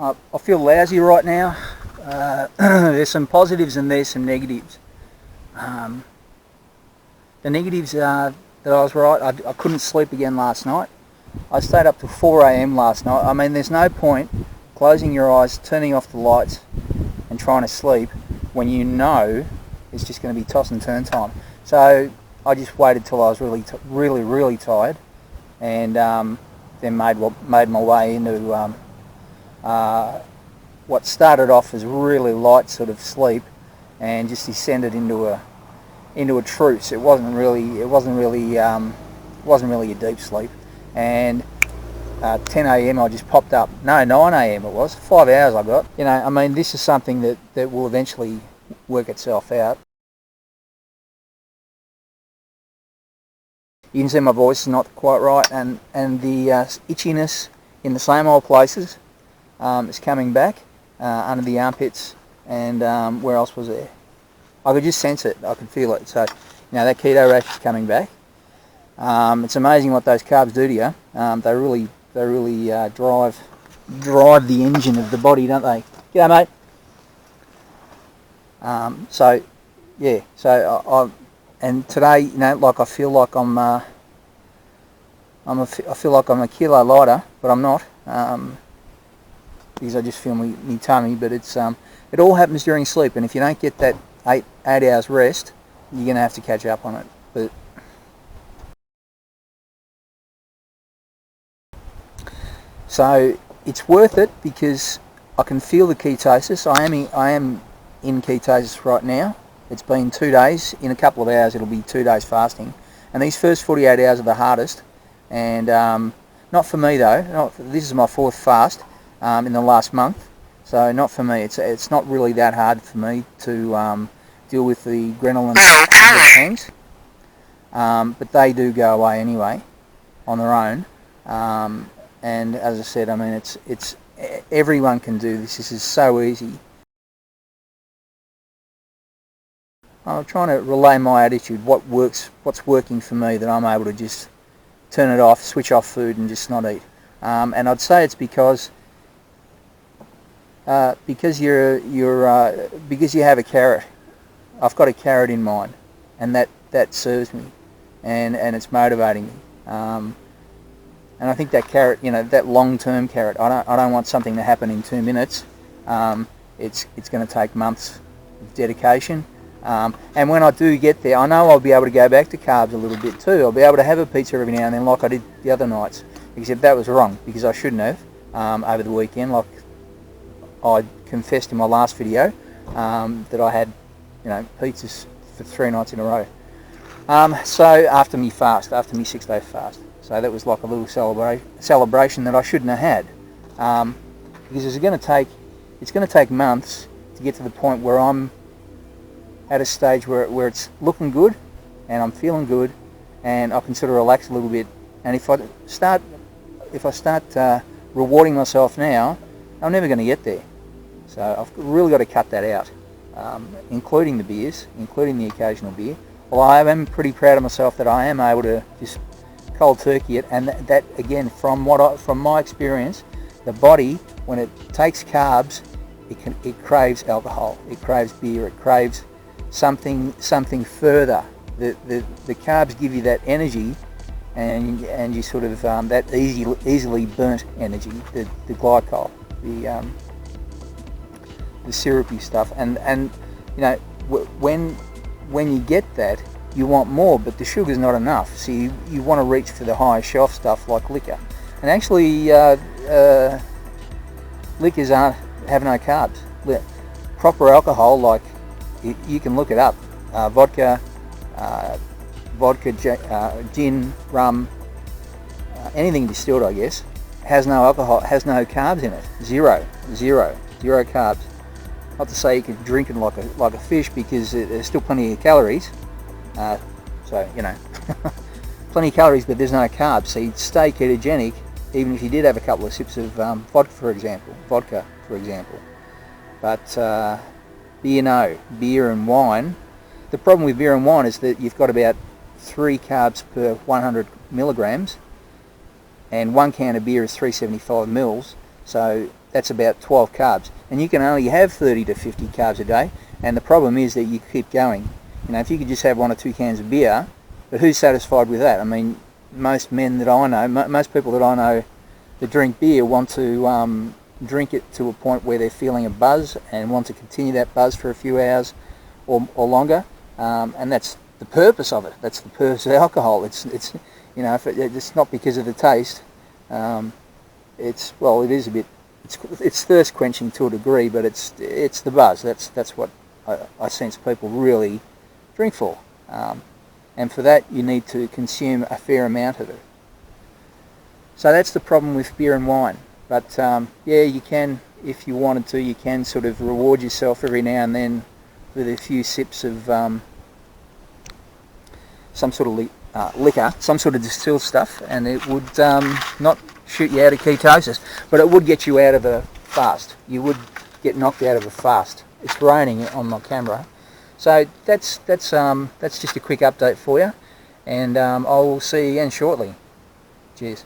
I feel lousy right now. There's some positives and there's some negatives. The negatives are that I was right. I couldn't sleep again last night. I stayed up till 4 a.m. last night. I mean, there's no point closing your eyes, turning off the lights and trying to sleep when you know it's just going to be toss and turn time. So I just waited till I was really tired, and then made my way into what started off as really light sort of sleep, and just descended into a truce. It wasn't really a deep sleep. And 10 a.m. I just popped up. No, 9 a.m. it was. 5 hours I got. You know, I mean, this is something that will eventually work itself out. You can see my voice is not quite right, and the itchiness in the same old places is coming back under the armpits, and where else was there? I could just sense it. I could feel it. So, you know, that keto rash is coming back. It's amazing what those carbs do to you. They really drive the engine of the body, don't they? G'day, mate. So yeah. So and today, you know, like I feel like I feel like I'm a kilo lighter, but I'm not. Because I just feel my tummy. But it's it all happens during sleep, and if you don't get that 8 hours rest, you're gonna have to catch up on it. But so it's worth it because I can feel the ketosis. I am in ketosis right now. It's been 2 days. In a couple of hours it'll be 2 days fasting. And these first 48 hours are the hardest. And not for me though. This is my 4th fast in the last month. So not for me. It's not really that hard for me to deal with the ghrelin things. But they do go away anyway on their own. And as I said, I mean, it's everyone can do this. This is so easy. I'm trying to relay my attitude, what's working for me, that I'm able to just turn it off, switch off food, and just not eat. And I'd say it's because you have a carrot. I've got a carrot in mind, and that serves me, and it's motivating me. And I think that carrot, you know, that long-term carrot, I don't want something to happen in 2 minutes. It's going to take months of dedication. And when I do get there, I know I'll be able to go back to carbs a little bit too. I'll be able to have a pizza every now and then like I did the other nights. Except that was wrong, because I shouldn't have over the weekend, like I confessed in my last video, that I had, you know, pizzas for 3 nights in a row. So after me 6-day fast. So that was like a little celebration that I shouldn't have had, because it's going to take months to get to the point where I'm at a stage where it's looking good and I'm feeling good and I can sort of relax a little bit. And if I start rewarding myself now, I'm never going to get there. So I've really got to cut that out, including the beers, including the occasional beer. Well, I am pretty proud of myself that I am able to just cold turkey it, and that again, from my experience, the body, when it takes carbs, it craves alcohol, it craves beer, it craves something further. The carbs give you that energy, and you sort of that easily burnt energy, the glycol, the syrupy stuff, and you know, when you get that, you want more, but the sugar's not enough. So you want to reach for the higher shelf stuff like liquor. And actually, liquors have no carbs. Proper alcohol, like you can look it up, vodka, gin, rum, anything distilled, I guess, has no alcohol, has no carbs in it. Zero carbs. Not to say you can drink it like a fish, because there's still plenty of calories. So, you know, plenty of calories, but there's no carbs. So you'd stay ketogenic even if you did have a couple of sips of vodka, for example. But beer and wine. The problem with beer and wine is that you've got about 3 carbs per 100 milligrams, and 1 can of beer is 375 mils. So that's about 12 carbs. And you can only have 30 to 50 carbs a day. And the problem is that you keep going. You know, if you could just have 1 or 2 cans of beer, but who's satisfied with that? I mean, most men that I know, most people that I know that drink beer want to drink it to a point where they're feeling a buzz and want to continue that buzz for a few hours or longer. And that's the purpose of it. That's the purpose of alcohol. It's you know, if it's not because of the taste. It's, well, it is a bit. It's thirst quenching to a degree, but it's the buzz. That's what I sense people really drink for. And for that, you need to consume a fair amount of it. So that's the problem with beer and wine. But yeah, you can, if you wanted to, you can sort of reward yourself every now and then with a few sips of some sort of liquor, some sort of distilled stuff, and it would not shoot you out of ketosis, but it would get you out of a fast. You would get knocked out of a fast. It's raining on my camera. So that's just a quick update for you, and I will see you again shortly. Cheers.